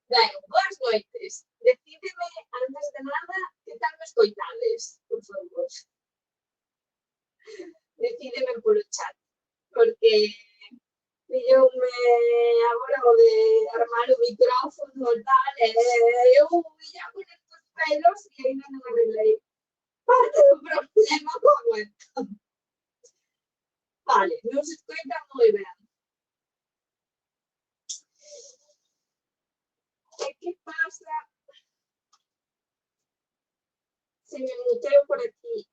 Ben, boas noites. Decídeme, antes de nada, que tal me escoitades, por favor. Decídeme polo chat, porque pilloume agora o de armar o micrófono e tal, e eu ia con estes pelos e ainda non arreglei parte do problema coa webcam. Vale, non se escoita moi ben. E que pasa? Se me muteo por aquí.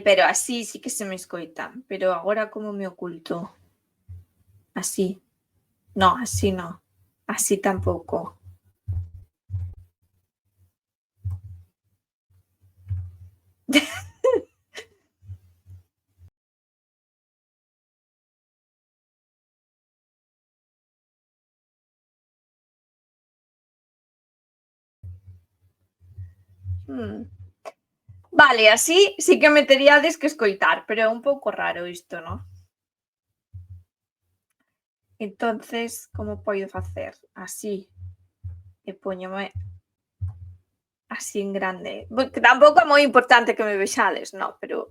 Pero así sí que se me escoita. Pero agora como me oculto? Así. No, así no. Así tampouco. Vale, así sí que me teríades que escoitar, pero é un pouco raro isto, non? Entonces, como podo facer? Así. E póñome así en grande. Que tampouco é moi importante que me vexades, no, pero...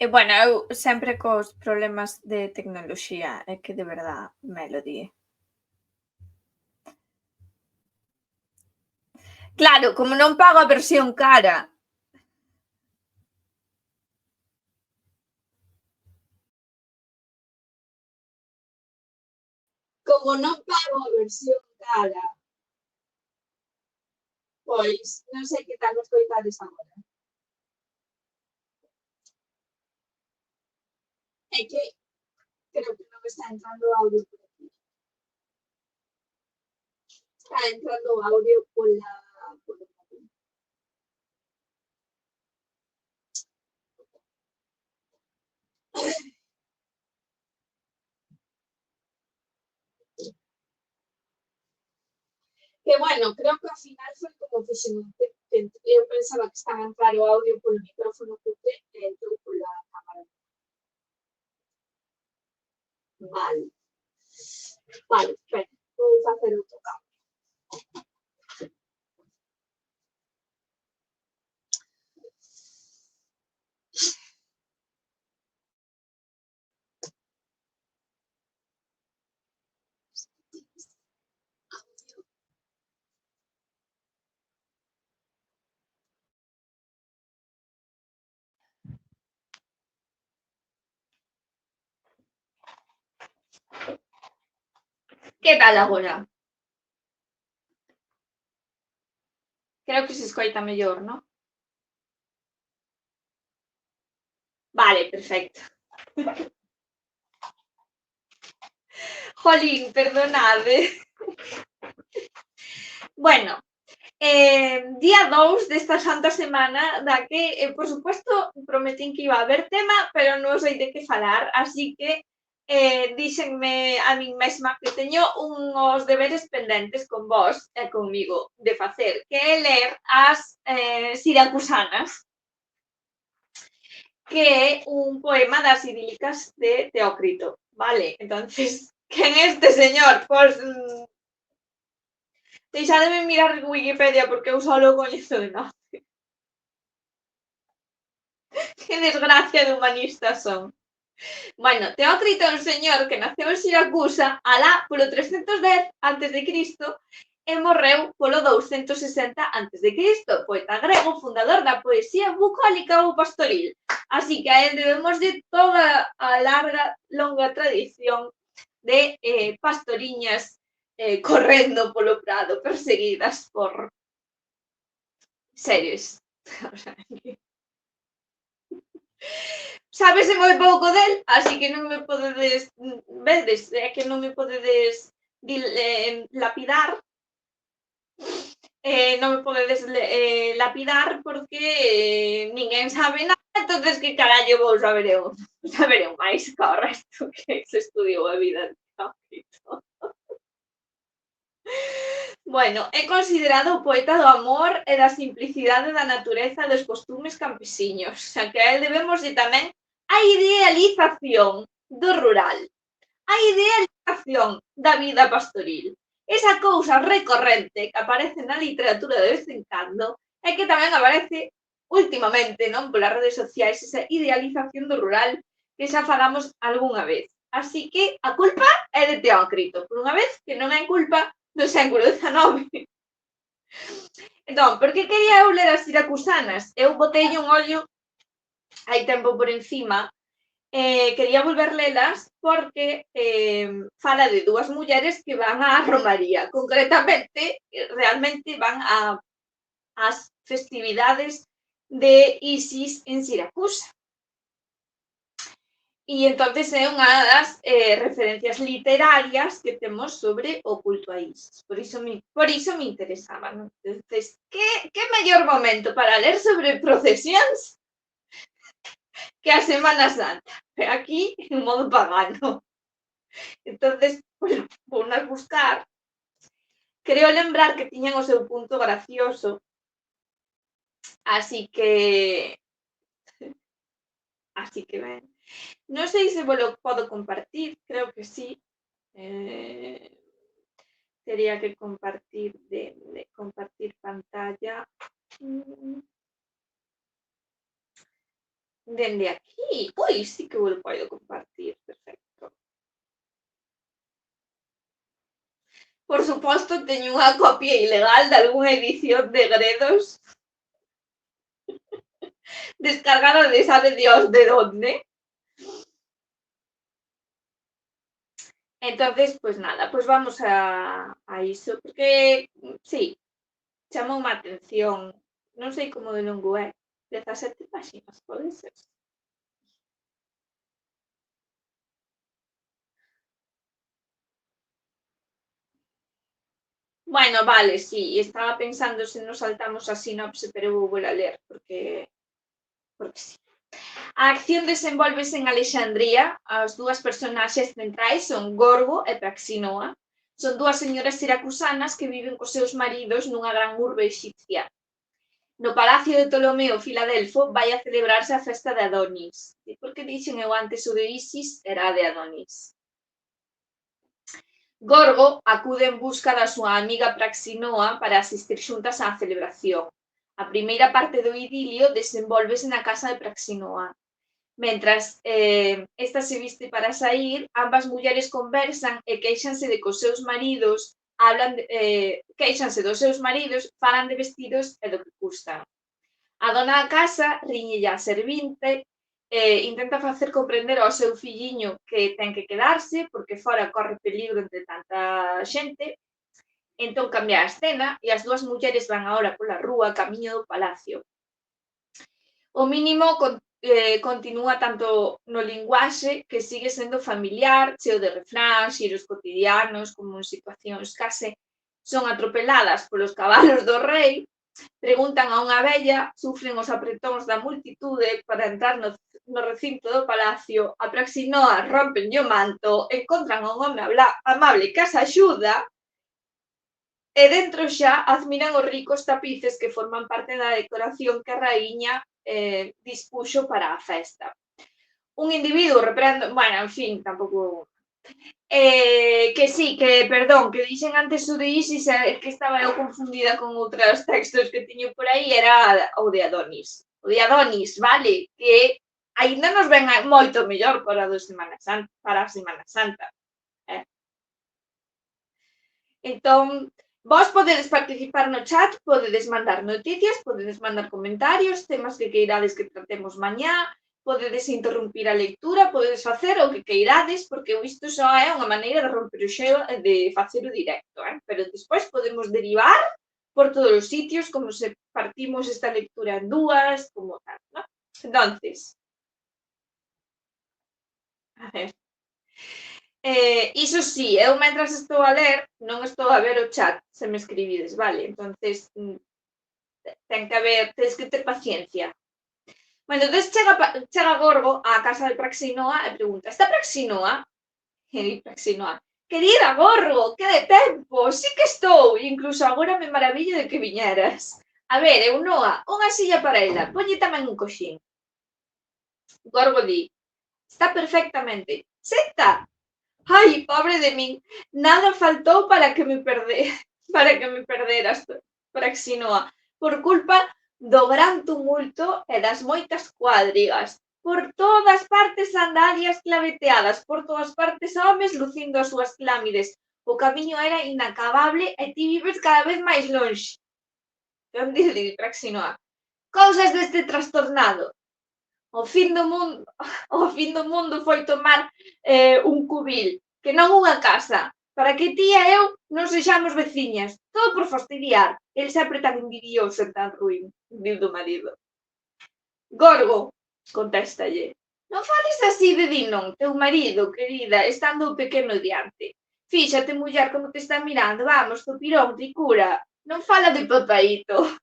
E bueno, eu sempre cos problemas de tecnoloxía, é que de verdad, Melody. Claro, como non pago a versión cara. Como non pago a versión cara, pois non sei que tal nos coitades agora. É que creo que non está entrando audio por aquí. Está entrando audio pola... Que bueno, creo que ao final foi como fixemos. Eu pensaba que estaba a entrar o audio polo micrófono QT e entrou pola cámara. Vale. Vale, espera, vou facer outro cambio. Que tal agora? Creo que se escoita mellor, non? Vale, perfecto. Jolín, perdonade. Bueno, día 2 desta santa semana da que, por suposto, prometín que iba a haber tema, pero non sei de que falar, así que díxenme a min mesma que teño uns deberes pendentes con vos e comigo de facer, que é ler as Siracusanas, que é un poema das idílicas de Teócrito, vale? Entonces, quen é este señor? Pois deixademe mirar Wikipedia porque eu só lo coñezo de nome. Que desgracia de humanistas son. Bueno, Teócrito é un señor que naceu en Siracusa alá polo 310 a.C. e morreu polo 260 a.C. Poeta grego, fundador da poesía bucólica ou pastoril. Así que a él debemos de toda a longa tradición de pastoriñas correndo polo prado, perseguidas por seres. Sábese moi pouco del, así que non me podedes vedes, é que non me podedes lapidar, non me podedes lapidar porque ninguén sabe nada, entonces que carallo vou saber eu? Saber eu máis que o resto que se estudiou a vida de Teócrito. Bueno, é considerado o poeta do amor e da simplicidade da natureza dos costumes campesiños, xa que a él debemos tamén a idealización do rural, a idealización da vida pastoril. Esa cousa recorrente que aparece na literatura de vez en cando e que tamén aparece últimamente, non, polas redes sociais, esa idealización do rural que xa falamos algunha vez. Así que a culpa é de Teócrito, por unha vez que non é culpa do século XIX. Entón, por que quería eu ler as Siracusanas? Eu botei un ollo hai tempo por encima, quería volver lelas porque fala de dúas mulleres que van á romaría, concretamente, realmente van ás festividades de Isis en Siracusa. E entonces é unha das referencias literarias que temos sobre o culto a Isis. Por iso me interesaba, non? Entonces, que mellor momento para ler sobre procesións que a Semana Santa? Aquí, en modo pagano. Entonces, pues, vou nas buscar. Creo lembrar que tiñan o seu punto gracioso, así que ben. Non sei se vos lo podo compartir, creo que sí. Tería que compartir compartir pantalla. Dende aquí. Ui, sí que vos lo podo compartir, perfecto. Por suposto, teño unha copia ilegal de algunha edición de Gredos descargada de sabe Dios de donde. Entonces, pues nada, pues vamos a iso, porque, sí, chamou má atención, non sei como de longo é, 17 páxinas, pode ser. Bueno, vale, sí, estaba pensando se nos saltamos a sinopse, pero vou volver a ler, porque sí. A acción desenvolvese en Alexandría, as dúas personaxes centrais son Gorgo e Praxinoa. Son dúas señoras siracusanas que viven cos seus maridos nunha gran urbe exipcia. No Palacio de Ptolomeo Filadelfo vai a celebrarse a festa de Adonis. E por que dixen eu antes o de Isis era a de Adonis. Gorgo acude en busca da súa amiga Praxinoa para asistir xuntas á celebración. A primeira parte do idilio desenvolvese na casa de Praxinoa. Mentras esta se viste para saír, ambas mulleres conversan e queixanse de que os seus maridos queixanse dos seus maridos, falan de vestidos e do que custan. A dona da casa riñelle á serviinte, intenta facer comprender ao seu filliño que ten que quedarse porque fora corre peligro entre tanta xente. Entón cambia a escena e as dúas mulleres van agora pola rúa camiño do palacio. O mínimo continúa tanto no linguaxe que sigue sendo familiar, cheo de refráns, xiros cotidianos, como en situacións case son atropeladas polos cabalos do rei, preguntan a unha vella, sufren os apretóns da multitude para entrar no recinto do palacio, a Praxinoa rompen o manto, encontran a un home amable que as axuda, e dentro xa admiran os ricos tapices que forman parte da decoración que a raíña dispuxo para a festa. Un individuo reprende, bueno, en fin, tampouco... que sí, que, perdón, que dixen antes o de Isis, que estaba eu confundida con outros textos que tiño por aí, era o de Adonis. O de Adonis, vale, que aínda nos ven moito mellor para a Semana Santa. Entón, Vos podedes participar no chat, podedes mandar noticias, podedes mandar comentarios, temas que queirades que tratemos mañá, podedes interrumpir a lectura, podedes facer o que queirades, porque isto só é unha maneira de romper o xeo e de facer o directo, pero despois podemos derivar por todos os sitios, como se partimos esta lectura en dúas, como tal, non? Entonces, a ver, iso sí, eu mentras estou a ler, non estou a ver o chat, se me escribides, vale? Entonces, tens que ter paciencia. Bueno, entonces chega Gorgo á casa de Praxinoa e pregunta, está Praxinoa? E di Praxinoa, querida Gorgo, que de tempo, sí que estou, incluso agora me maravillo de que viñeras. A ver, Eunoa, unha silla para ela, ponlle tamén un coxín. Gorgo di, está perfectamente, senta. Ai, pobre de min, nada faltou para que me perderas, Praxinoa, por culpa do gran tumulto e das moitas cuadrigas. Por todas partes sandalias claveteadas, por todas partes homes lucindo as súas clámides. O camiño era inacabable e ti vives cada vez máis lonxe. Non dice Praxinoa. Cousas deste trastornado. O fin do mundo foi tomar un cubil, que non unha casa, para que ti e eu non sexamos veciñas, todo por fastidiar. El sempre tan envidioso e tan ruín, diu do marido. Gorgo, contéstalle, non fales así de Dinón, teu marido, querida, estando o pequeno diante. Fíxate, muller, como te está mirando, vamos, Zopirón, ricura, non fala de papaíto.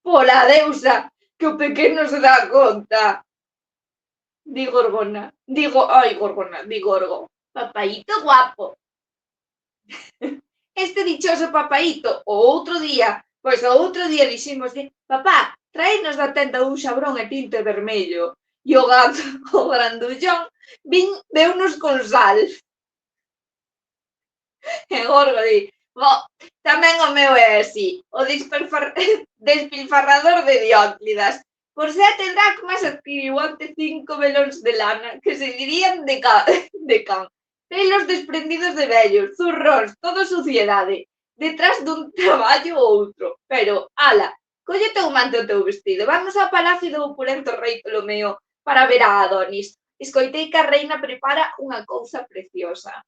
Pola deusa, que o pequeno se dá conta. Di Gorgona, di Gorgo, papaíto guapo. Este dichoso papaíto, o outro día diximos, papá, traínos da tenda un xabrón e tinte vermello. E o gato, o grandullón, deunos con sal. E Gorgo di, tamén o meu é así, o despilfarrador de Dióclidas. Por 7 dracmas adquiriu onte 5 melóns de lana, que se dirían de can. Pelos desprendidos de vellos, zurróns, todo suciedade. Detrás dun traballo ou outro. Pero, ala, collete o manto o teu vestido. Vamos ao palacio do opulento rei Ptolomeo para ver a Adonis. Escoitei que a reina prepara unha cousa preciosa.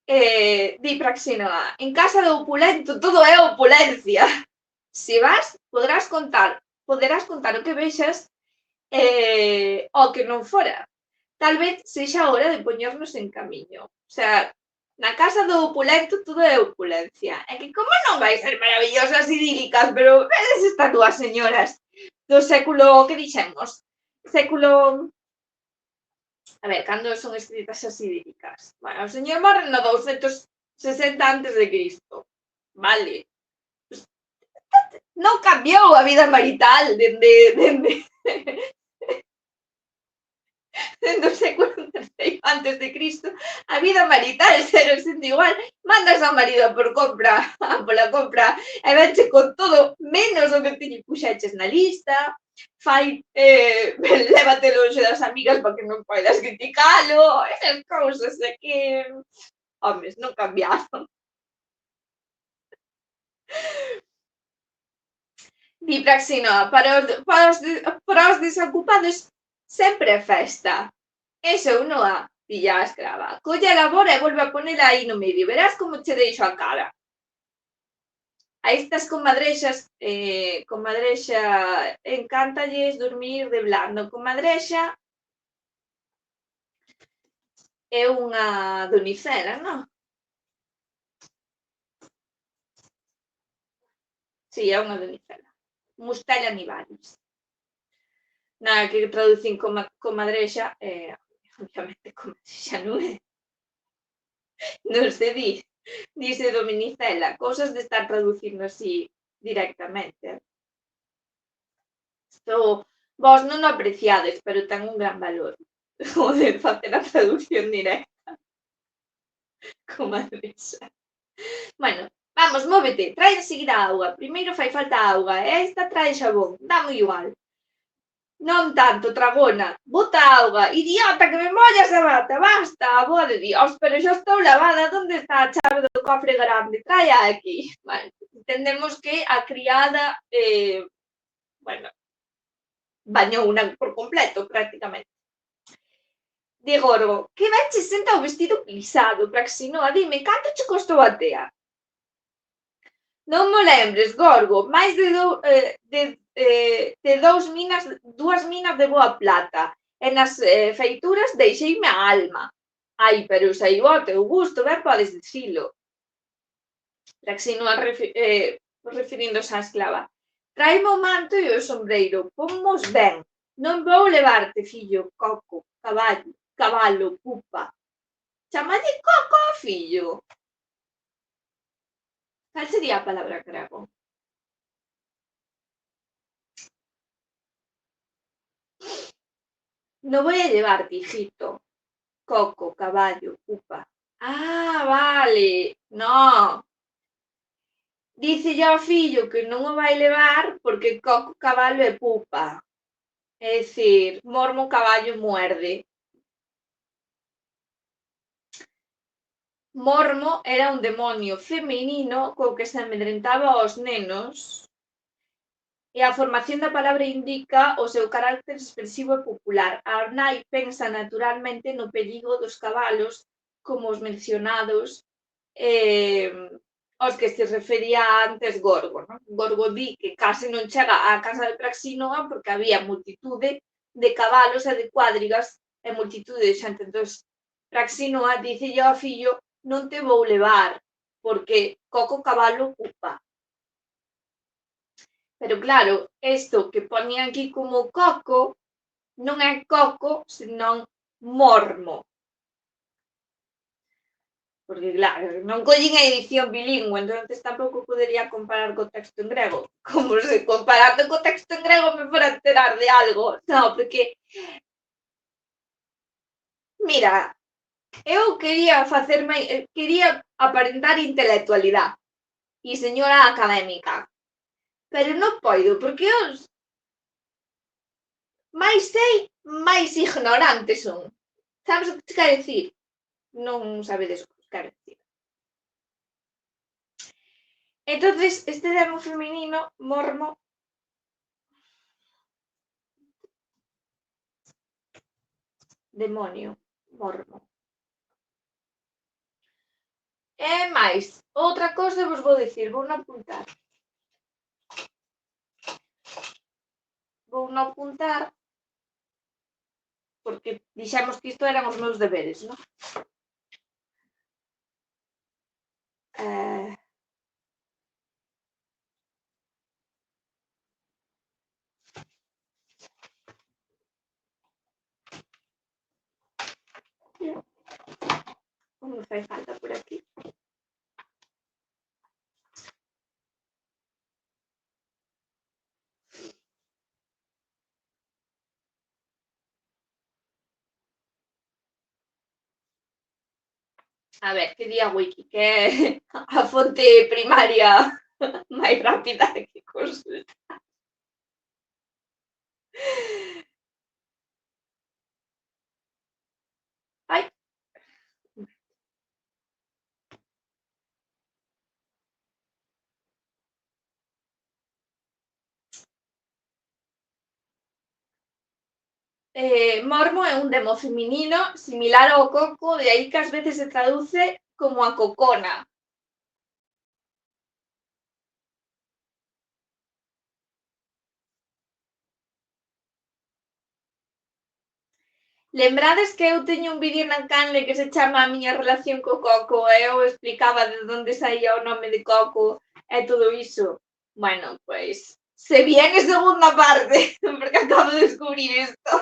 Di Praxinoa, en casa do opulento todo é opulencia. Se vas, poderás contar o que vexas o que non fora. Tal vez sexa a hora de poñernos en camiño. O sea, na casa do opulento todo é opulencia. É que como non vai ser maravillosas idílicas, pero vedes estas dúas señoras do século, que dixemos? Século... A ver, cando son escritas as idílicas? Bueno, o señor morre no 260 antes de Cristo. Vale. Non cambiou a vida marital dende o século III antes de Cristo. A vida marital será sendo igual. Mandas ao marido pola compra e venche con todo menos o que te puxeches na lista. Lévate longe das amigas para que non poidas criticalo. Esas cousas de que homes non cambiaron. Di Praxinoa, para os desocupados sempre é festa. Eso eu non a pilla a escrava. Colle a labor e volve a ponela aí no medio. Verás como che deixo a cara. A estas comadrexas encántalles dormir de blando. Comadrexa é unha donicela, non? Si, é unha donicela. Mustela nivalis. Nada, que traducín comadrexa, obviamente comadrexa non é. Non se dice dominicela, cousas de estar traducindo así directamente. Vos non o apreciades, pero ten un gran valor o de facer a traducción directa. Comadrexa. Bueno, vamos, móvete, trae enseguida auga. Primeiro fai falta auga, e esta trae xabón, dá moi igual. Non tanto, tragona. Bota auga. Idiota, que me mollas a bata. Basta, a boa de Dios. Pero xa estou lavada. Onde está a chave do cofre grande? Traia aquí. Vale. Entendemos que a criada, bueno, bañou unha por completo, prácticamente. De Gorgo, que veche senta o vestido plisado, Praxinoa, dime, canto che costou a tea? Non mo lembres, Gorgo, máis de dúas minas de boa plata, e nas feituras deixeime a alma. Ai, pero saiu ao teu gusto, ben podes dicilo. Praxinoa referindo-se á esclava. Traime o manto e o sombreiro, ponmos ben. Non vou levarte, fillo, coco, cabalo, pupa. Chamalle coco, fillo. Cal sería a palabra grego? No voy a llevarte, hijito. Coco, caballo, pupa. Ah, vale. No. Dice ao fillo que non o vai levar porque coco, cabalo e pupa. É dicir, mormo, caballo, muerde. Mormo era un demonio feminino co que se amedrentaba aos nenos e a formación da palabra indica o seu carácter expresivo e popular. A nai pensa naturalmente no perigo dos cabalos como os mencionados aos que se refería antes Gorgo. Non? Gorgo di que case non chega á casa de Praxinoa porque había multitude de cabalos e de cuadrigas e multitude de xente. Entón, Praxinoa dice ao fillo non te vou levar porque coco cabalo ocupa. Pero claro, isto que poñen aquí como coco non é coco, senón mormo. Porque, claro, non collín a edición bilingüe, entón tampouco podería comparar co texto en grego. Como se comparando co texto en grego me fora a enterar de algo. Non, porque, mira, eu quería aparentar intelectualidade e señora académica, pero non poido, porque os máis sei, máis ignorantes son. Sabes o que te quero dicir? Non sabedes o que quero dicir. Entonces, este demo feminino, mormo, demonio, mormo. E máis, outra cousa vos vou dicir, vou non apuntar. Vou non apuntar porque dixemos que isto eran os meus deberes, non? Como fai falta por aquí? A ver, que di a Wiki, que é a fonte primaria máis rápida que consulta. Ai. Mormo é un demo feminino similar ao coco, de aí que ás veces se traduce como a cocona. Lembrades que eu teño un vídeo na canle que se chama A miña relación co coco e eu explicaba de onde saía o nome de coco e todo iso? Bueno, pois, se viene segunda parte, porque acabo de descubrir isto.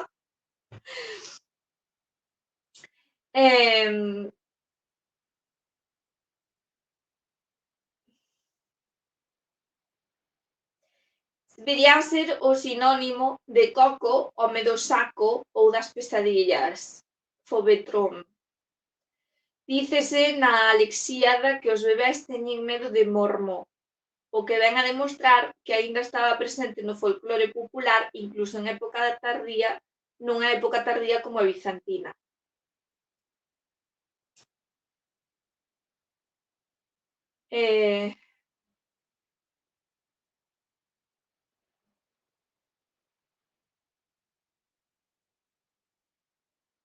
Debería ser o sinónimo de coco, home do saco ou das pesadillas, fobetrón. Dícese na Alexíada que os bebés teñen medo de mormo. o que ven a demostrar que aínda estaba presente no folclore popular incluso en época tardía, nunha época tardía como a bizantina.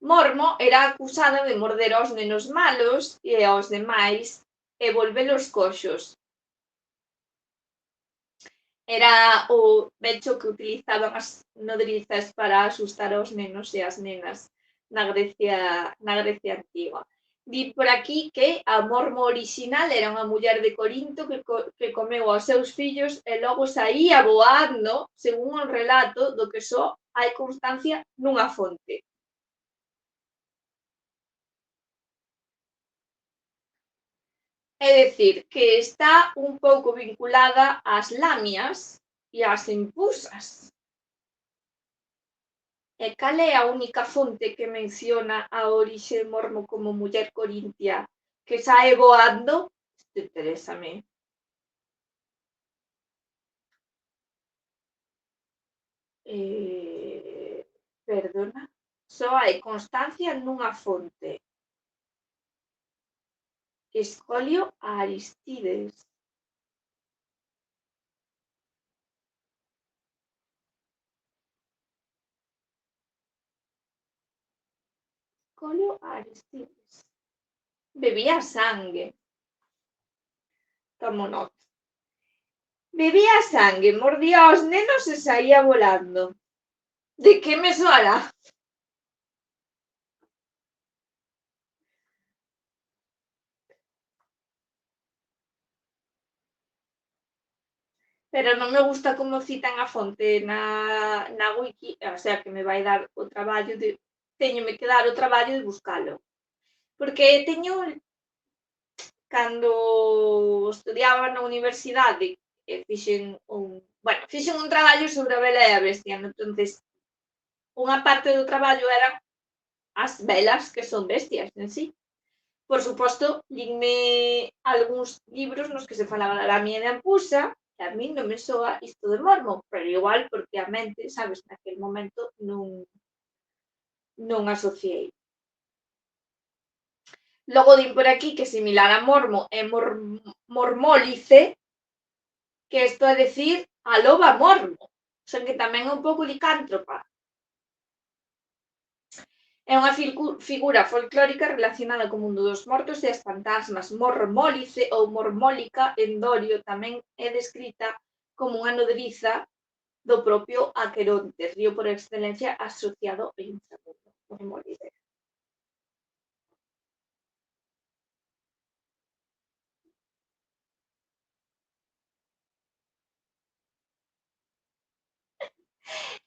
Mormo era acusada de morder aos nenos malos e aos demais e volvelos coxos. Era o vecho que utilizaban as nodrizas para asustar aos nenos e as nenas na Grecia antiga. Di por aquí que a Mormo orixinal era unha muller de Corinto que comeu aos seus fillos e logo saía voando, según un relato do que só hai constancia nunha fonte. É dicir, que está un pouco vinculada ás lamias e ás empusas. E cal é a única fonte que menciona a orixe de Mormo como muller corintia que sae voando? Isto interésame. Perdona, só hai constancia nunha fonte. Escolio a Aristides. Escolio a Aristides. Bebía sangue. Tomo nota. Bebía sangue, mordía aos nenos e saía volando. De que me soará? Pero non me gusta como citan a fonte na wiki, o sea, que me vai dar o traballo de teñome que dar o traballo de buscalo. Porque teño cando estudiaba na universidade fixen un traballo sobre a Bela e a Bestia, entonces unha parte do traballo eran as velas que son bestias en sí. Por suposto, linme algúns libros nos que se falaba da lamia e da ampusa, e a min non me soa isto de Mormo, pero igual porque a mente, sabes, naquel momento non asociei. Logo din por aquí que similar a Mormo é Mormólice, que isto é decir a loba Mormo, o sea que tamén é un pouco licántropa. É unha figura folclórica relacionada co mundo dos mortos e as fantasmas. Mormólice ou mormólica en dorio tamén é descrita como unha nodriza do propio Aqueronte, río por excelencia asociado ao inframundo. Mormólice.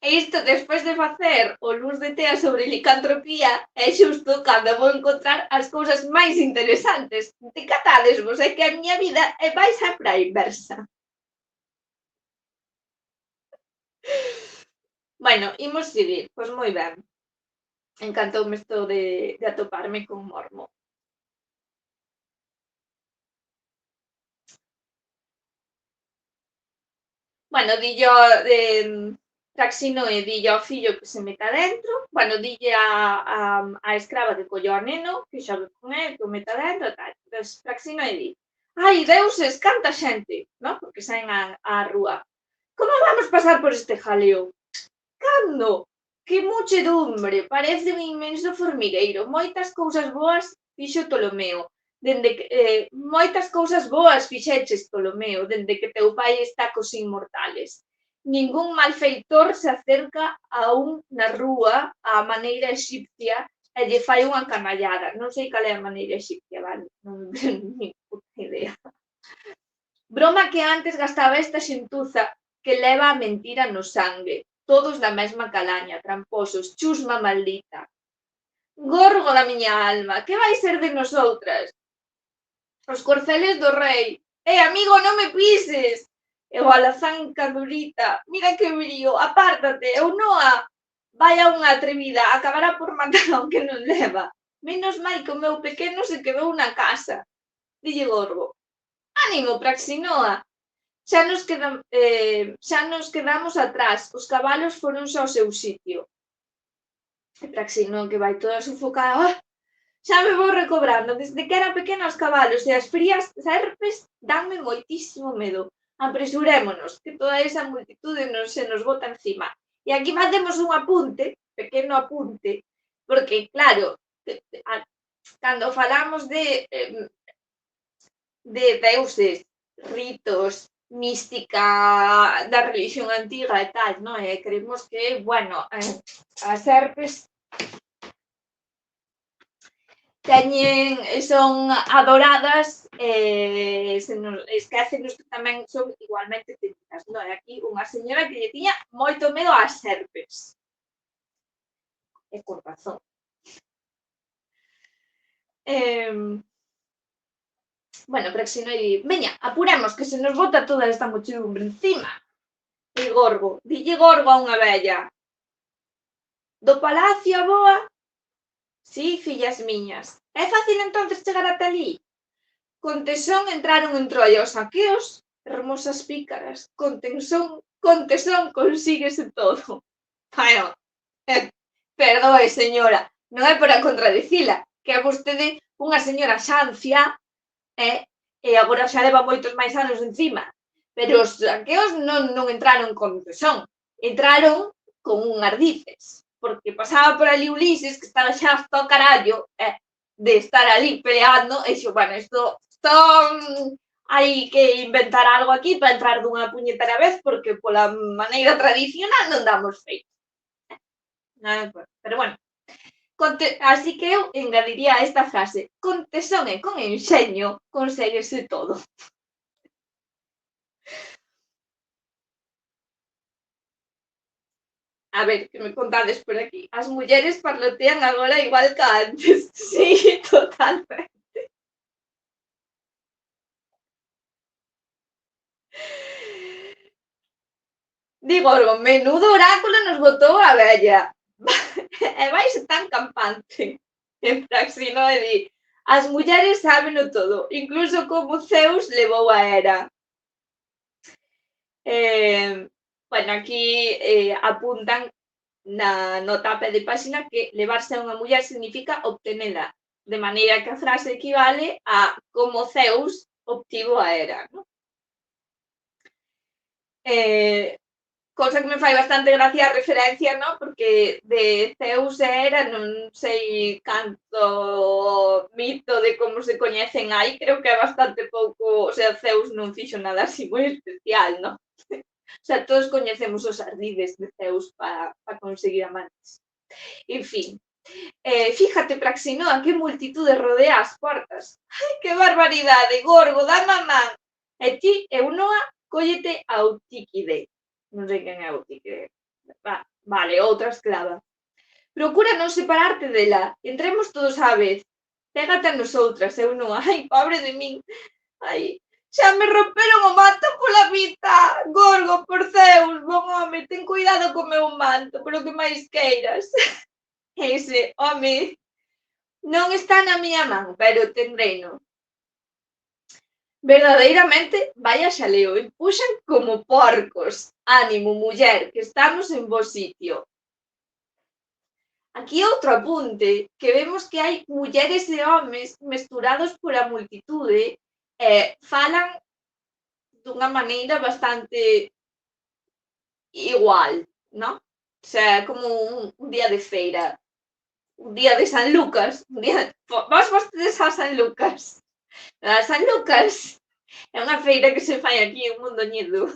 E isto, despois de facer o luz de tea sobre licantropía, é xusto cando vou encontrar as cousas máis interesantes. Decatádesvos, é que a miña vida é vai sempre á inversa. Bueno, imos seguir, pois moi ben. Encantoume isto de atoparme con Mormo. Bueno, dillo Praxinoe dille ao fillo que se meta dentro, bueno, dille a escrava que collo ao neno, que xogue con el, que o meta dentro, tal. Entón, Praxinoe di, ai, deuses, canta xente, non? Porque saen á rúa. Como vamos pasar por este jaleo? Cando? Que muchedumbre, parece un inmenso formigueiro, moitas cousas boas fixo Ptolomeo, dende que moitas cousas boas fixeches, Ptolomeo, dende que teu pai está cos inmortales. Ningún malfeitor se acerca a un na rúa á maneira exipcia e lle fai unha canallada. Non sei cal é a maneira exipcia, vale? Non nin puta idea. Broma que antes gastaba esta xentuza que leva a mentira no sangue. Todos da mesma calaña, tramposos, chusma maldita. Gorgo da miña alma, que vai ser de nosoutras? Os corceles do rei. Amigo, non me pises! E o alazán cadurita, mira que brío, apártate, eu noa. Vai a unha atrevida, acabará por matar ao que non leva. Menos mal que o meu pequeno se quedou na casa. Dille Gorgo. Ánimo, Praxinoa. xa nos quedamos atrás, os cabalos foronse ao seu sitio. E Praxino, que vai toda sufocada, xa me vou recobrando, desde que era pequena os cabalos e as frías serpes danme moitísimo medo. Apresurémonos, que toda esa multitude non se nos bota encima. E aquí facemos un apunte, pequeno apunte, porque, claro, cando falamos de deuses, ritos, mística da religión antiga e tal, non? E creemos que, bueno, as serpes son adoradas esquécenos que tamén son igualmente técnicas, non? E aquí unha señora que lle tiña moito medo ás serpes. E con razón. Bueno, Praxino di, veña, apuremos que se nos bota toda esta muchedumbre encima. E Gorgo, dille Gorgo a unha vella. Do palacio a boa? Sí, fillas miñas. É fácil entonces chegar ata ali? Con tesón entraron en Troia os aqueos, hermosas pícaras. Con tesón consíguese todo. Bueno, perdoe, señora, non é para contradicila, que é vostede unha señora xa anciá, e agora xa leva moitos máis anos encima. Pero os aqueos non entraron con tesón, entraron con un ardices, porque pasaba por ali Ulises, que estaba xa hasta o carallo de estar ali peleando, e xo, bueno, isto hai que inventar algo aquí para entrar dunha puñetera vez, porque pola maneira tradicional non damos feito. Pero bueno, así que eu engadiría esta frase: con tesón e con enxeño conseguese todo. A ver, que me contades por aquí. As mulleres parlotean agora igual que antes. Sí, totalmente. Digo, menudo oráculo nos botou a vella. E vais tan campante. En Praxino e di, as mulleres sábeno todo, incluso como Zeus levou a Hera. Bueno, aquí apuntan na nota a pé de páxina que levarse a unha muller significa obtenela, de maneira que a frase equivale a como Zeus obtivo a Hera, non? Cosa que me fai bastante gracia a referencia, non? Porque de Zeus e Hera non sei canto mito de como se coñecen aí, creo que é bastante pouco, o sea, Zeus non fixo nada así moi especial, non? O sea, todos coñecemos os ardides de Zeus para conseguir amantes. En fin, fíjate, Praxinoa, que multitude rodea as portas. Ai, que barbaridade, Gorgo, dá man. E ti, Eunoa, cóllete a Eutíquide. Non sei quen é Eutíquide. Vale, outra esclava. Procura non separarte dela. Entremos todos á vez. Pégate a nosotras, Eunoa. Ai, pobre de min. Ai, xa me romperon o manto pola mitad. Gorgo, por Zeus, bon home, ten cuidado co meu manto, pero que máis queiras. Ese, home, non está na miña man, pero tendreino. Verdadeiramente, vaya xaleo, empuxan como porcos. Ánimo, muller, que estamos en bo sitio. Aquí outro apunte, que vemos que hai mulleres e homes mesturados pola multitude e falan dunha maneira bastante igual, non? O sea, como un día de feira, un día de San Lucas, un día... Vostedes a San Lucas. A San Lucas é unha feira que se fai aquí en Mondoñedo.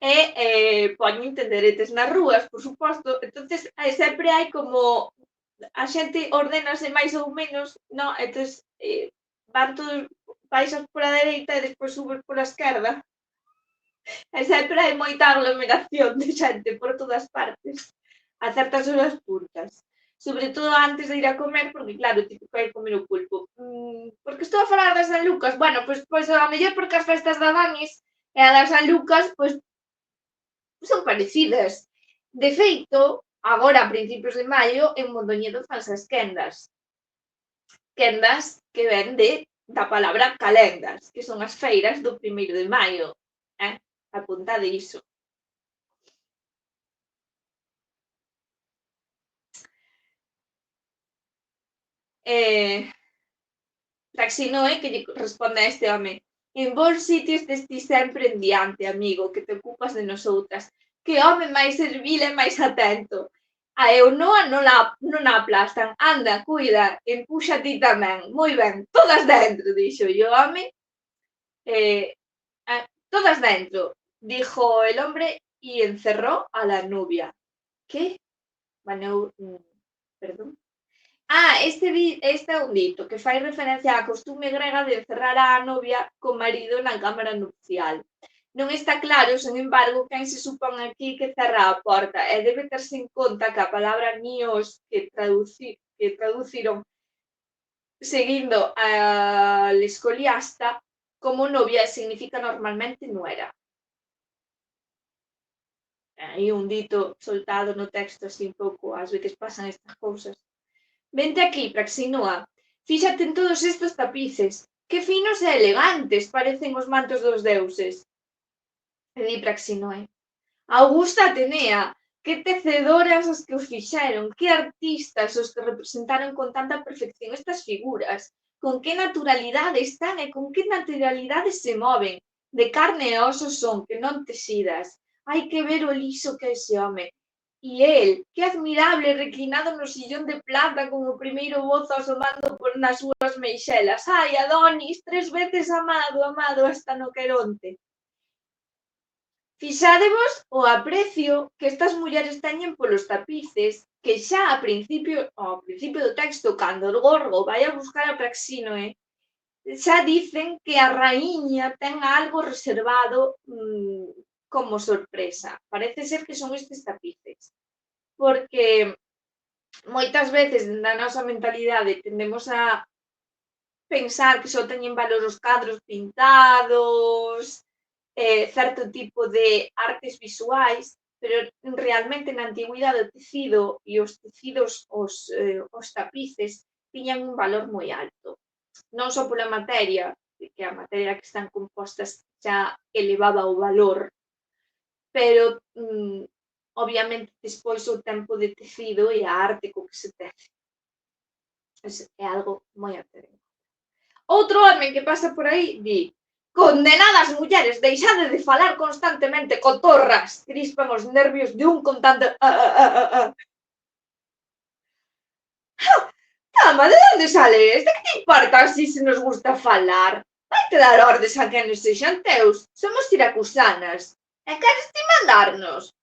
E poñen tenderetes nas rúas, por suposto, entonces sempre hai como a xente ordenase máis ou menos, non? Entonces van todos, baixas pola dereita e despois subes pola esquerda. E sempre hai moita aglomeración de xente por todas partes, a certas horas puntas. Sobre todo antes de ir a comer, porque claro, típico é comer o pulpo. Porque estou a falar de San Lucas? Bueno, pois a mellor porque as festas da Danis e a da San Lucas, pois son parecidas. De feito, agora a principios de maio, en Mondoñedo fanse as quendas. Quendas que ven de da palabra calendas, que son as feiras do 1º de maio. Apuntade iso. Taxinoe que lle responde a este home: en bons sitios tes ti sempre en diante, amigo, que te ocupas de nosoutras. Que home máis servil e máis atento. A Eunoa non a aplastan. Anda, cuida, empuxa ti tamén. Moi ben, todas dentro, dixo o home. Todas dentro, dijo el hombre y encerró a la nubia. ¿Qué? Bueno, perdón. Este é un dito que fai referencia á costume grega de encerrar a novia co marido na cámara nupcial. Non está claro, sen embargo, quen se supón aquí que cerra a porta e debe terse en conta que a palabra nios que traduciron seguindo al escoliasta como novia significa normalmente nuera. Hai un dito soltado no texto así un pouco, ás veces pasan estas cousas. Vente aquí, Praxinoa, fíxate en todos estes tapices, que finos e elegantes parecen os mantos dos deuses. E di Praxinoe: Augusta Atenea, que tecedoras as que os fixeron, que artistas os que representaron con tanta perfección estas figuras, con que naturalidade están e con que naturalidade se moven, de carne e osos son, que non texidas. Hai que ver o liso que é ese home. E el, que admirable, reclinado no sillón de plata con o primeiro bozo asomando nas súas meixelas. Ai, Adonis, 3 veces amado, amado hasta no queronte. Fixádevos o aprecio que estas mulleres teñen polos tapices, que xa ao principio do texto, cando o Gorgo vai a buscar a Praxinoe, xa dicen que a raíña ten algo reservado como sorpresa. Parece ser que son estes tapices. Porque moitas veces na nosa mentalidade tendemos a pensar que só teñen valor os cadros pintados, certo tipo de artes visuais, pero realmente na antigüidade o tecido e os tecidos, os tapices, tiñan un valor moi alto. Non só pola materia, que a materia que están compostas xa elevaba o valor, pero obviamente despois o tempo de tecido e a arte co que se tece. É algo moi a ter en conta. Outro home que pasa por aí di: condenadas mulleres, deixade de falar constantemente, cotorras, crispan os nervios de un constante. Tama, de onde sales? De que te importa así se nos gusta falar? Vaite dar ordes a quen nos sexan teus. Somos siracusanas. E queres ti mandarnos?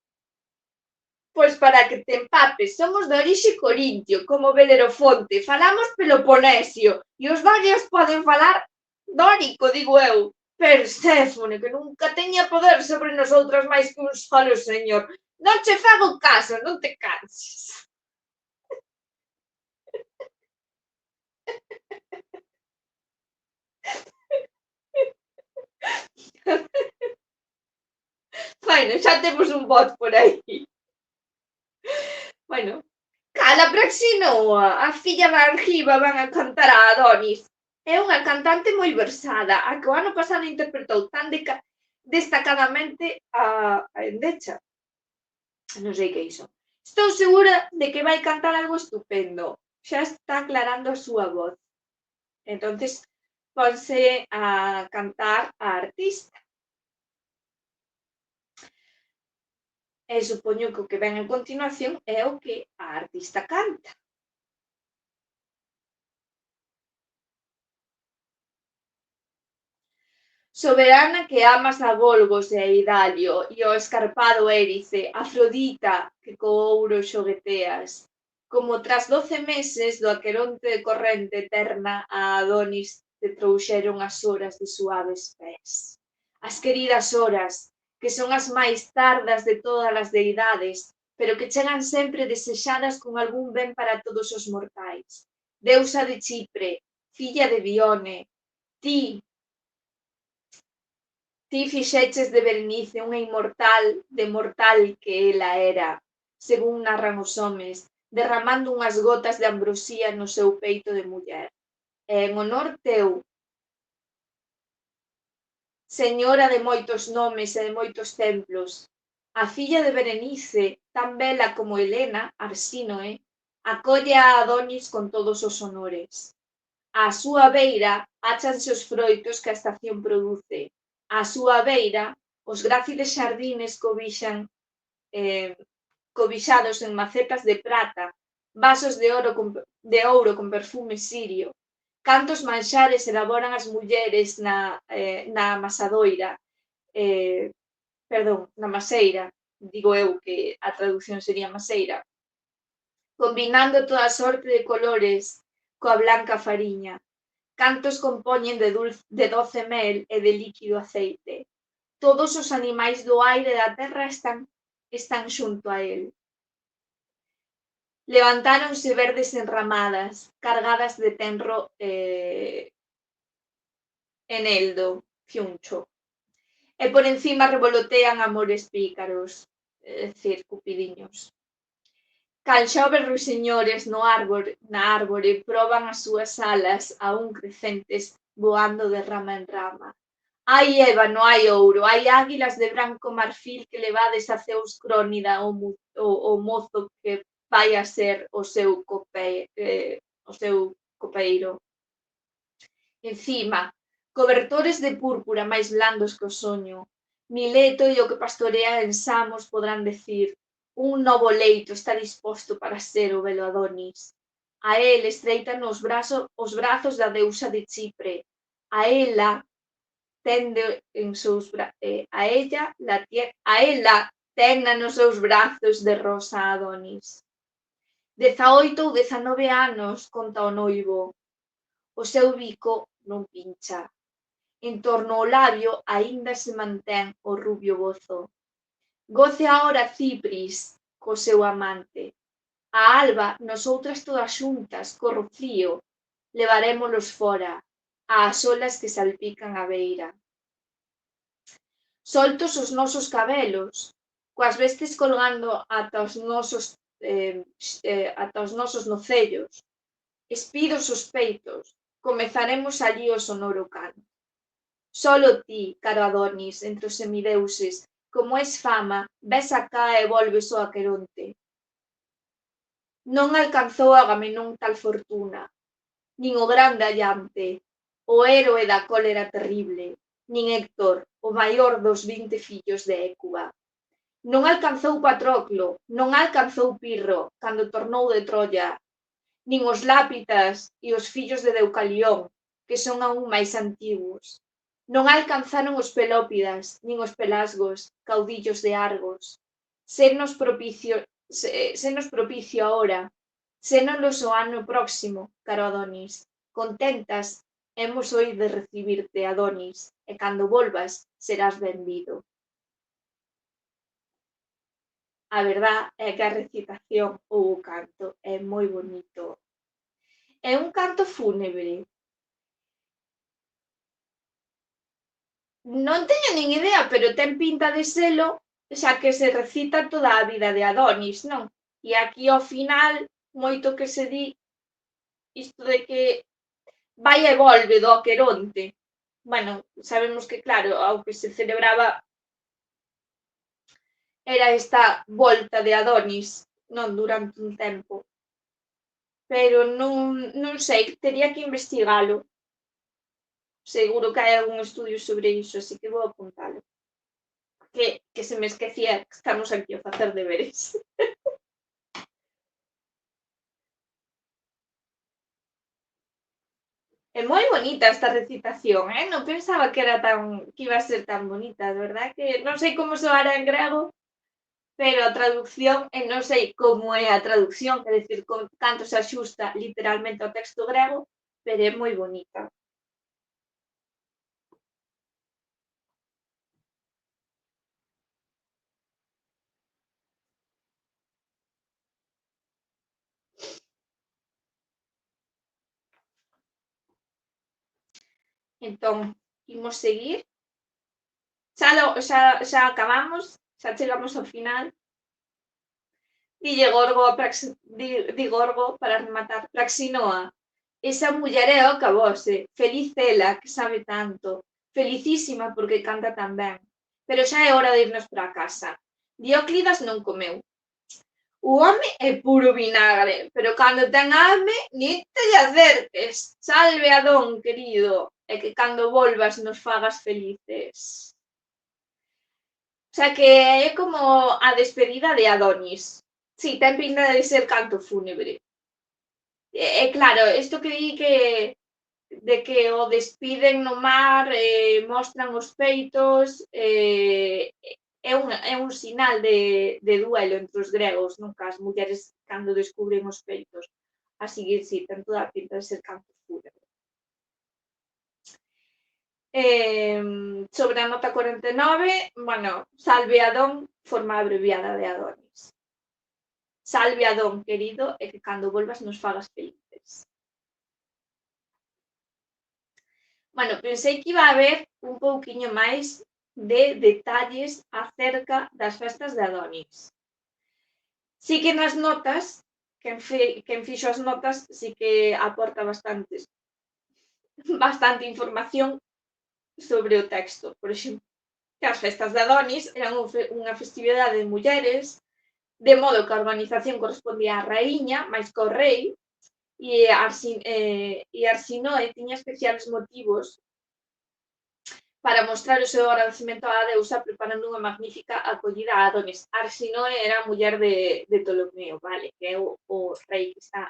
Pois para que te empapes, somos de orixe corintio, como Belerofonte, falamos peloponesio, e os dorios poden falar dórico, digo eu. Perséfone, que nunca teña poder sobre nosoutras máis que un solo señor. Non che fago caso, non te canses. Bueno, xa temos un bot por aí. Bueno, cala Praxinoa, a filla da Argiva van a cantar a Adonis. É unha cantante moi versada, a que o ano pasado interpretou tan destacadamente a Endecha. Non sei que é iso. Estou segura de que vai cantar algo estupendo. Xa está aclarando a súa voz. Entonces, ponse a cantar a artista. E supoño que o que ven en continuación é o que a artista canta. Soberana que amas a Golgos e a Idalio e ao escarpado Érice, Afrodita que co ouro xogueteas, como tras 12 meses do aqueronte de corrente eterna a Adonis te trouxeron as horas de suaves pés. As queridas horas, que son as máis tardas de todas as deidades, pero que chegan sempre desexadas con algún ben para todos os mortais. Deusa de Chipre, filla de Bione, ti fixeches de Berenice unha inmortal de mortal que ela era, según narran os homes, derramando unhas gotas de ambrosía no seu peito de muller. E en honor teu, señora de moitos nomes e de moitos templos, a filla de Berenice, tan bela como Helena, Arsínoe, acolle a Adonis con todos os honores. Á súa beira áchanse os froitos que a estación produce. Á súa beira, os gráciles xardines cobixados en macetas de prata, vasos de ouro con perfume sirio. Cantos manxares elaboran as mulleres na amasadoira, na maseira, digo eu que a traducción sería maseira, combinando toda sorte de colores coa blanca fariña. Cantos compoñen de doce mel e de líquido aceite. Todos os animais do aire e da terra están xunto a el. Levantáronse verdes enramadas, cargadas de tenro eneldo, fiuncho. E por encima revolotean amores pícaros, cupidiños. Cal xoves ruiseñores na árbore proban as súas alas aún crecentes voando de rama en rama. Hai ébano, hai ouro, hai águilas de branco marfil que levades a Zeus Crónida o mozo que vai a ser o seu copeiro. Encima, cobertores de púrpura máis blandos que o soño, Mileto e o que pastorea en Samos podrán decir: un novo leito está disposto para ser o velo Adonis. A el estreitan os brazos da deusa de Chipre. A ela tende tenna nos seus brazos de rosa Adonis. 18 ou 19 anos, conta o noivo. O seu bico non pincha. En torno ao labio aínda se mantén o rubio bozo. Goce agora Cipris co seu amante. A Alba, nosoutras todas xuntas, co Rocío, levarémolos fora, ás olas que salpican a beira. Soltos os nosos cabelos, coas vestes colgando ata os nosos nocellos, espidos os peitos, comezaremos alí o sonoro canto. Solo ti, caro Adonis, entre os semideuses, como es fama, ves acá e volves ao Aqueronte. Non alcanzou Agamenón tal fortuna, nin o grande Allante, o héroe da cólera terrible, nin Héctor, o maior dos 20 fillos de Hécuba. Non alcanzou Patroclo, non alcanzou Pirro, cando tornou de Troia, nin os Lápitas e os fillos de Deucalión, que son aún máis antigos. Non alcanzaron os Pelópidas, nin os Pelasgos, caudillos de Argos. Senos propicio ahora, sénolos o ano próximo, caro Adonis. Contentas hemos hoy de recibirte, Adonis, e cando volvas serás benvido. A verdad é que a recitación ou o canto é moi bonito. É un canto fúnebre. Non teño nin idea, pero ten pinta de selo, xa que se recita toda a vida de Adonis, non? E aquí ao final, moito que se di isto de que vai e volve do Aqueronte. Bueno, sabemos que, claro, ao que se celebraba era esta volta de Adonis, non durante un tempo. Pero non sei, tería que investigalo. Seguro que hai algún estudio sobre iso, así que vou apuntalo. Que se me esquecía que estamos aquí a facer deberes. É moi bonita esta recitación, non pensaba que iba a ser tan bonita, de verdad que non sei como soará en grego, pero a traducción, non sei como é a traducción, quer decir, canto se axusta literalmente ao texto grego, pero é moi bonita. Entón, imos seguir. Xa acabamos, xa chegamos ao final. Dille Gorgo para rematar, Praxinoa, esa muller é o cabose, feliz ela que sabe tanto, felicísima porque canta tan ben. Pero xa é hora de irnos para casa. Dióclidas non comeu. O home é puro vinagre, pero cando ten hame, nin te lle acerques. Salve Adón, querido, e que cando volvas nos fagas felices. O sea que é como a despedida de Adonis. Sí, ten pinta de ser canto fúnebre. Claro, isto que di de que o despiden no mar, mostran os peitos, é un sinal de duelo entre os gregos, nunca as mulleres cando descubren os peitos. Así que sí, ten toda a pinta de ser canto fúnebre. Sobre a nota 49, bueno, salve Adón, forma abreviada de Adonis. Salve Adón, querido, e que cando volvas nos fagas felices. Bueno, pensei que iba a haber un pouquiño máis de detalles acerca das festas de Adonis. Sí que nas notas, quen fixo as notas, sí que aporta bastante información sobre o texto. Por exemplo, que as festas de Adonis eran unha festividade de mulleres, de modo que a organización correspondía á raíña, máis que ao rei, e Arsinoe tiña especiales motivos para mostrar o seu agradecemento á deusa preparando unha magnífica acollida a Adonis. Arsinoe era a muller de Ptolomeo, vale, que é o rei que está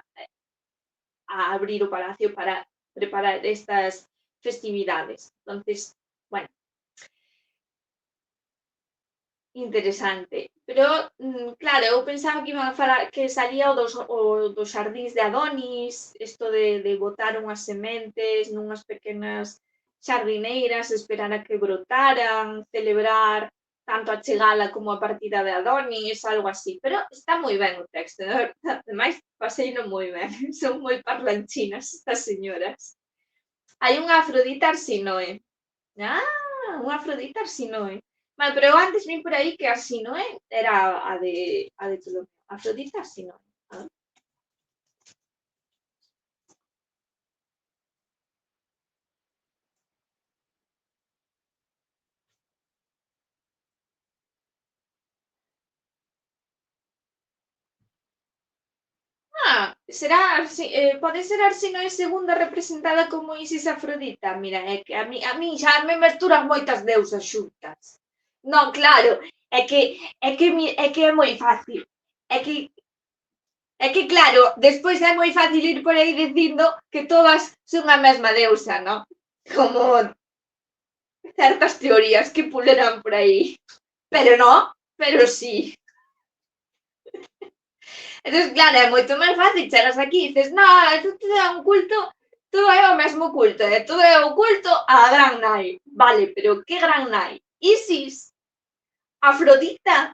a abrir o palacio para preparar estas festividades. Entonces, bueno, interesante. Pero, claro, eu pensaba que iban a falar que salía o dos xardíns de Adonis, isto de botar unhas sementes nunhas pequenas xardineiras, esperar a que brotaran, celebrar tanto a chegala como a partida de Adonis, algo así. Pero está moi ben o texto, de verdade. Ademais, paseino moi ben. Son moi parlanchinas estas señoras. Hai unha Afrodita Arsinoe. Unha Afrodita Arsinoe. Vale, pero eu antes vin por aí que Arsinoe era a de Ptolomeo. Afrodita Arsinoe. Pode ser Arsinoe segunda representada como Isis Afrodita. Mira, é que a mí xa me mesturan moitas deusas xuntas. Non, claro, é que é moi fácil. É que claro, despois é moi fácil ir por aí dicindo que todas son a mesma deusa, non? Como certas teorías que puleran por aí. Pero non, pero sí. Entón, claro, é moito máis fácil, chegas aquí e dices, isto é un culto, todo é o mesmo culto, todo é o culto á gran nai. Vale, pero que gran nai? Isis, Afrodita,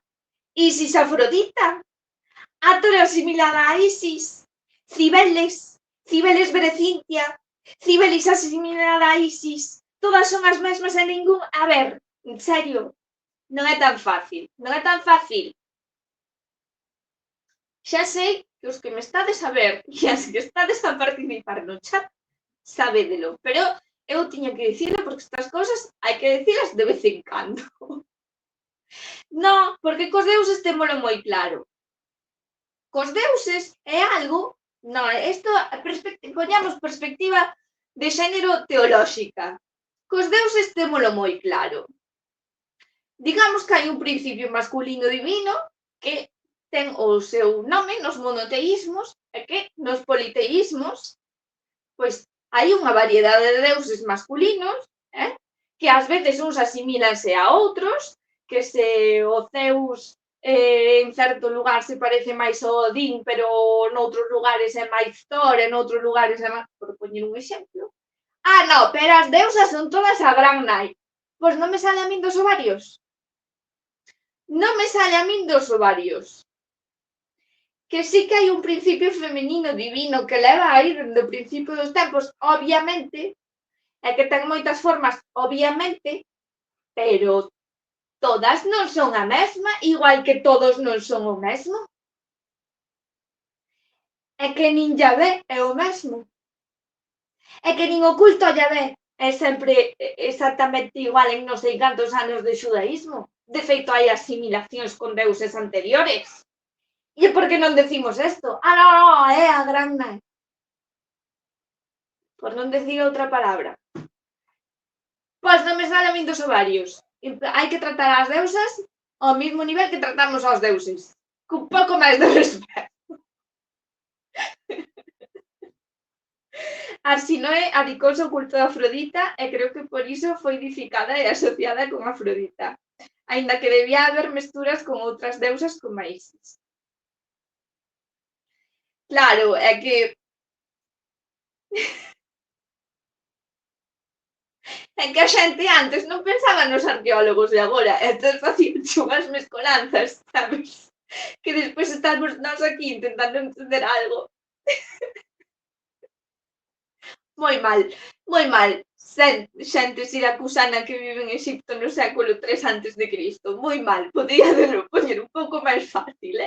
Isis Afrodita, Hathor asimilada a Isis, Cibeles Berecintia, Cibeles asimilada a Isis, todas son as mesmas e ningún... A ver, en serio, non é tan fácil, non é tan fácil. Xa sei que os que me estades a ver e as que estades a participar no chat sabédelo, pero eu tiña que dicilo porque estas cousas hai que dicilas de vez en cando. Non, porque cos deuses témolo moi claro. Cos deuses é algo, non, isto poñamos perspectiva de xénero teolóxica. Cos deuses témolo moi claro. Digamos que hai un principio masculino divino que ten o seu nome nos monoteísmos e que nos politeísmos pois hai unha variedade de deuses masculinos, que ás veces uns asimílanse a outros, que se o Zeus en certo lugar se parece máis ao Odín, pero noutros lugares é máis Thor, e noutros lugares é máis... Por poñer un exemplo. Non, pero as deusas son todas a gran nai. Pois non me sale a min dos ovarios. Non me sale a min dos ovarios. Que sí que hai un principio femenino divino que leva aí dende o principio dos tempos, obviamente, e que ten moitas formas, obviamente, pero todas non son a mesma, igual que todos non son o mesmo. É que nin Yahvé é o mesmo. É que nin o culto a Yahvé é sempre exactamente igual en non sei cantos anos de xudaísmo. De feito, hai asimilacións con deuses anteriores. E por que non decimos isto? Non, é a gran nai. Por non decir outra palabra. Pois non me sale a min dos ovarios. Hai que tratar as deusas ao mesmo nivel que tratamos aos deuses. Cun pouco máis de respeto. Arsinoe adicouse ao culto de Afrodita e creo que por iso foi edificada e asociada con Afrodita, aínda que debía haber mesturas con outras deusas como Isis. Claro, é que a xente antes non pensaba nos arqueólogos de agora, entón facían unhas mescolanzas, sabes? Que despois estamos nós aquí intentando entender algo. Moi mal. Xente siracusana que vive en Exipto no século 3 antes de Cristo. Moi mal. Podía poñer un pouco máis fácil,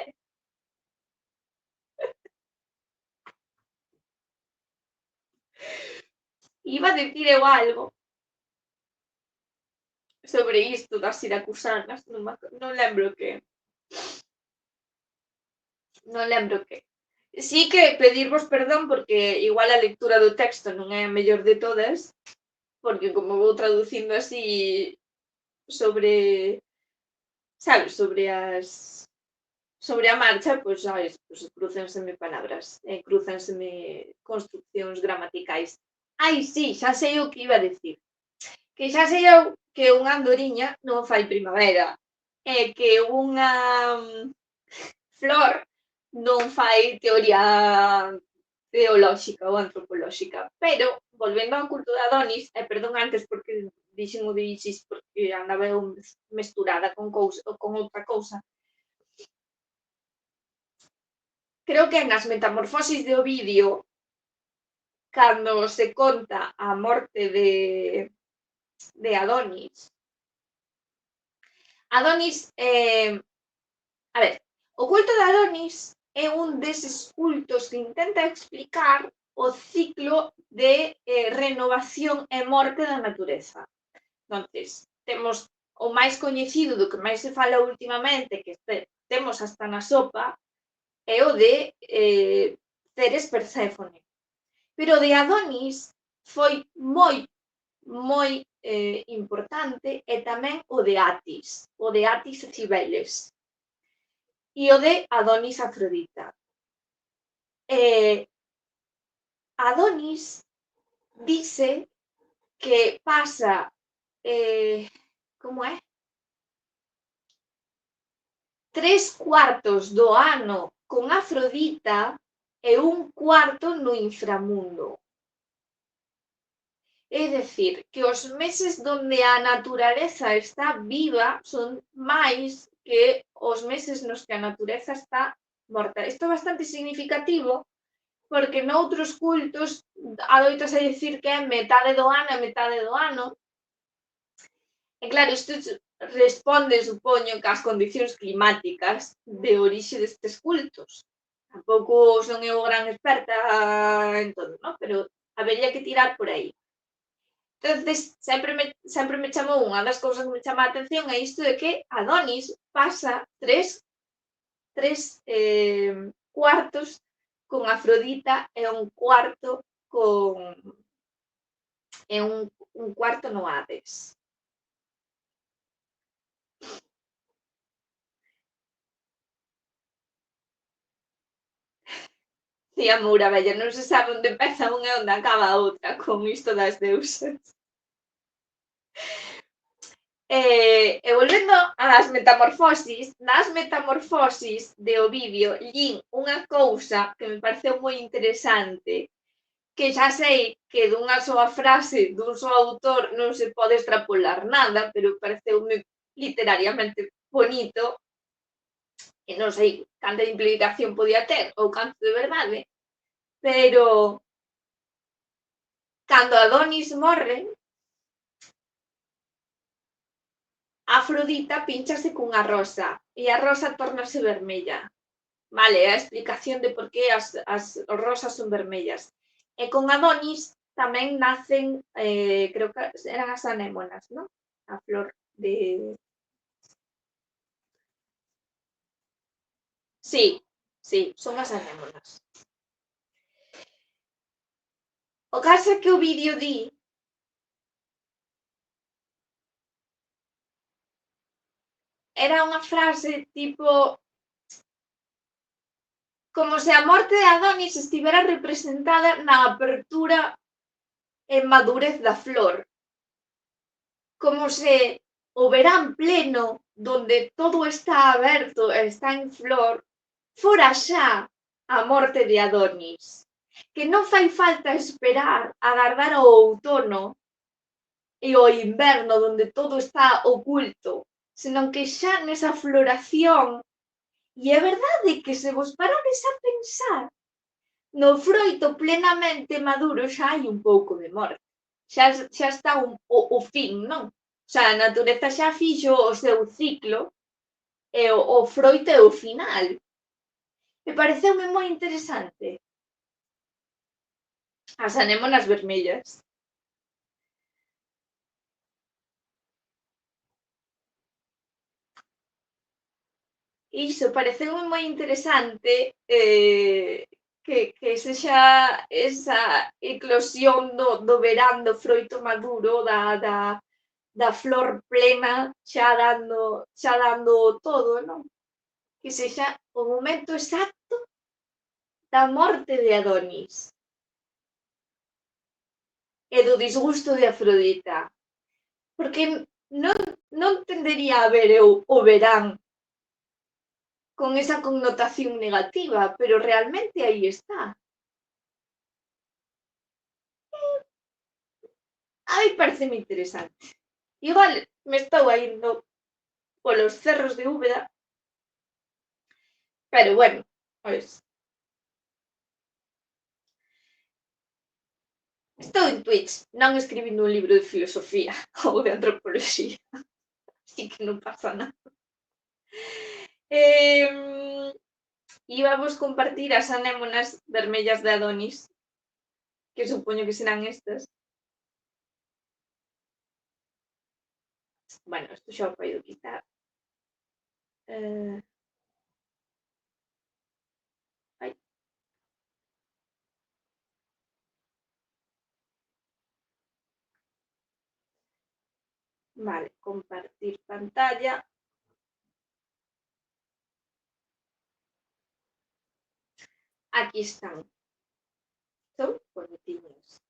Iba a dicir eu algo sobre isto das siracusanas, non lembro que. Non lembro que. Sí que pedirvos perdón porque igual a lectura do texto non é a mellor de todas, porque como vou traducindo así sobre, sabes, sobre a marcha, pois, sabes, pois crúzanseme palabras, crúzanseme construccións gramaticais. Ai, sí, xa sei o que iba a decir. Que xa sei eu que unha andoriña non fai primavera, e que unha flor non fai teoría teolóxica ou antropolóxica, pero volvendo ao culto de Adonis, e perdón antes porque dixen o de Isis porque andaba eu mesturada con outra cousa. Creo que nas Metamorfosis de Ovidio, cando se conta a morte de Adonis, a ver, o culto de Adonis é un deses cultos que intenta explicar o ciclo de renovación e morte da natureza. Entonces, temos o máis coñecido do que máis se fala últimamente, que temos hasta na sopa, é o de Ceres Perséfone. Pero o de Adonis foi moi importante e tamén o de Atis e Cibeles. E o de Adonis Afrodita. Adonis dice que pasa, como é? 3/4 do ano con Afrodita e 1/4 no inframundo. É dicir, que os meses donde a natureza está viva son máis que os meses nos que a natureza está morta. Isto é bastante significativo porque noutros cultos adoitase dicir que é metade do ano e metade do ano. E claro, isto responde, supoño, que as condicións climáticas de orixe destes cultos. Tampouco son eu gran experta en todo, ¿no? Pero habería que tirar por aí. Entonces, sempre me chamou, unha das cousas que me chama a atención é isto de que Adonis pasa 3/4 con Afrodita e 1/4 con un cuarto no Hades. Sí, a Moura Bella, non se sabe onde empeza unha e onde acaba a outra con isto das deusas. E volvendo ás Metamorfosis, nas Metamorfosis de Ovidio lín unha cousa que me pareceu moi interesante, que xa sei que dunha soa frase dun só autor non se pode extrapolar nada, pero pareceume literariamente bonito, e non sei canta de implicación podía ter ou canto de verdade, pero cando Adonis morre, Afrodita pínchase cunha rosa e a rosa tórnase vermella. Vale, a explicación de por que as rosas son vermellas. E con Adonis tamén nacen, creo que eran as anémonas, non? A flor de... Sí, sí, son as anémonas. O caso é que o vídeo di era unha frase tipo como se a morte de Adonis estivera representada na apertura e madurez da flor. Como se o verán pleno, donde todo está aberto e está en flor, fora xa a morte de Adonis. Que non fai falta esperar, agardar ao outono e o inverno, donde todo está oculto, senón que xa nesa floración. E é verdade que se vos parades a pensar, no froito plenamente maduro xa hai un pouco de morte. Xa está o fin, non? O sea, a natureza xa fixo o seu ciclo e o froito é o final. Me pareceume moi interesante. As anémonas vermellas. Iso, pareceume moi interesante que sexa esa eclosión do verán, do froito maduro, da flor plena, xa dando todo, non? Que sexa o momento exacto da morte de Adonis e do disgusto de Afrodita. Porque non tendería a ver eu o verán con esa connotación negativa, pero realmente aí está. A mí pareceme interesante. Igual me estou indo polos cerros de Úbeda, pero bueno, pois estou en Twitch, non escribindo un libro de filosofía ou de antropoloxía, así que non pasa nada. Íbamos compartir as anémonas vermellas de Adonis, que supoño que serán estas. Bueno, isto xa o podo quitar. Ai. Vale, compartir pantalla. Aquí están. Son bonitinhos.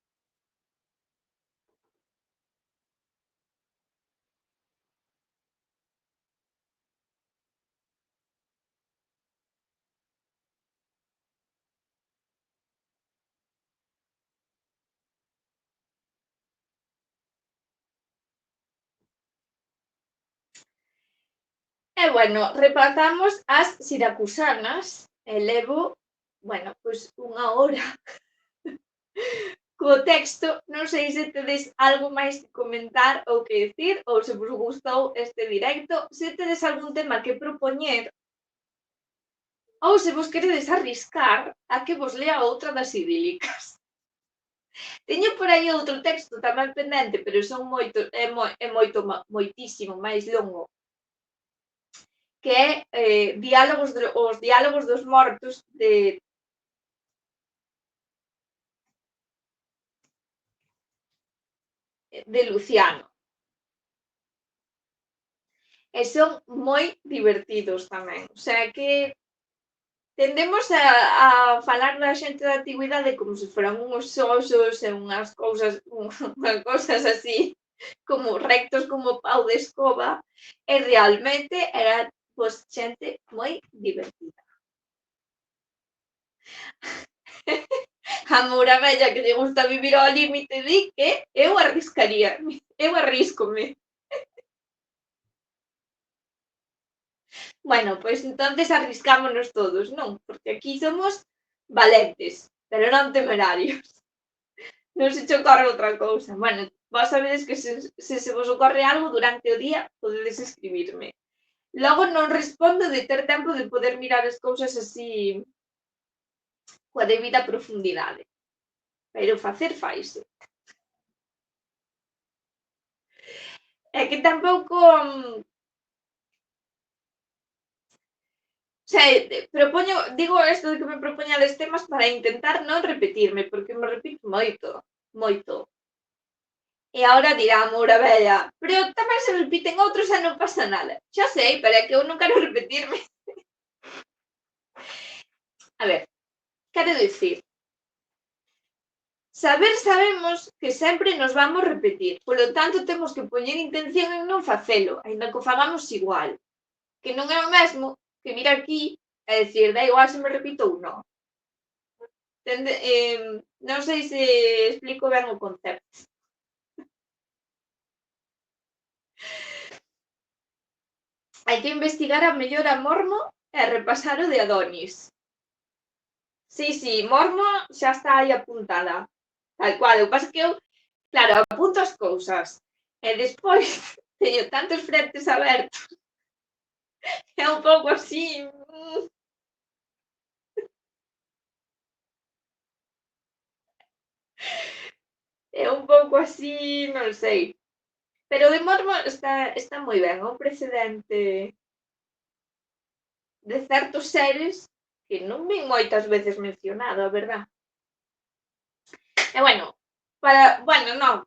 E bueno, repasamos as siracusanas e levo, bueno, pois unha hora co texto. Non sei se tedes algo máis que comentar ou que decir, ou se vos gustou este directo, se tedes algún tema que propoñer, ou se vos queredes arriscar a que vos lea outra das idílicas. Teño por aí outro texto tamén pendente, pero son moitísimo máis longo, que é os diálogos dos mortos de Luciano. E son moi divertidos tamén. O sea que tendemos a falar da xente da antigüidade como se foran uns osos e unhas cousas así como rectos como pau de escoba, e realmente era pois xente moi divertida. A Moura Bella, que lle gusta vivir ao límite, di que eu arríscome. Bueno, pois entonces arriscámonos todos, non? Porque aquí somos valentes, pero non temerarios. Non se che ocorre outra cousa. Bueno, vos sabedes que se vos ocorre algo durante o día, podedes escribirme. Logo non respondo de ter tempo de poder mirar as cousas así coa debida profundidade. pero facer faise. É que tampouco o sea, digo isto de que me propoñades temas para intentar non repetirme, porque me repito moito, moito. E agora dirá a Moura Bella, pero tamén se repiten outros e non pasa nada. Xa sei, pero é que eu non quero repetirme. A ver, quero dicir, sabemos que sempre nos vamos repetir, polo tanto temos que poñer intención en non facelo, aínda que o fagamos igual. Que non é o mesmo que vir aquí e dicir, da igual se me repito ou non. Non sei se explico ben o concepto. Hai que investigar a mellor a Mormo e repasar o de Adonis. Sí, Mormo xa está aí apuntada. Tal cual, o que pasa que eu, claro, apunto as cousas e despois teño tantos frentes abertos. É un pouco así. É un pouco así, non sei. Pero o de Mormo está moi ben, é un precedente de certos seres que non vin moitas veces mencionado, a verdad. E bueno, non,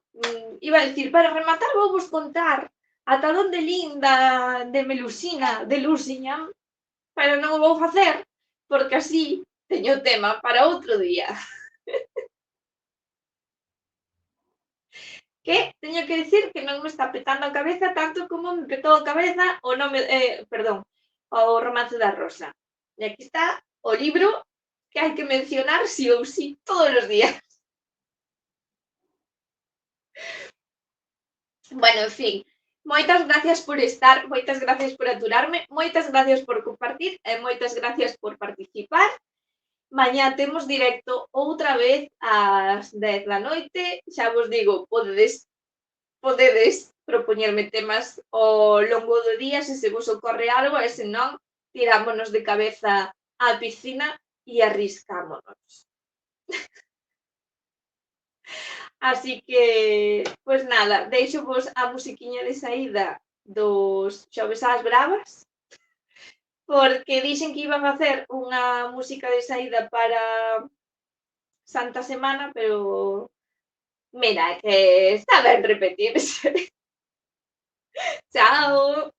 iba a dicir, para rematar vou vos contar ata onde linda de Melusina, de Lusiña, pero non o vou facer, porque así teño tema para outro día. Que teño que dicir que non me está petando a cabeza tanto como me petou a cabeza o nome, o Romance da Rosa. E aquí está o libro que hai que mencionar sí ou sí todos os días. Bueno, en fin, moitas gracias por estar, moitas gracias por aturarme, moitas gracias por compartir e moitas gracias por participar. Mañá temos directo outra vez ás 10 da noite, xa vos digo, podedes propoñerme temas ao longo do día se vos ocorre algo e se non, tirámonos de cabeza á piscina e arriscámonos. Así que, pois nada, deixo vos a musiquiña de saída dos Xoves ás Bravas, porque dixen que iba a facer unha música de saída para Santa Semana, pero mira, que está ben repetirse. Chao.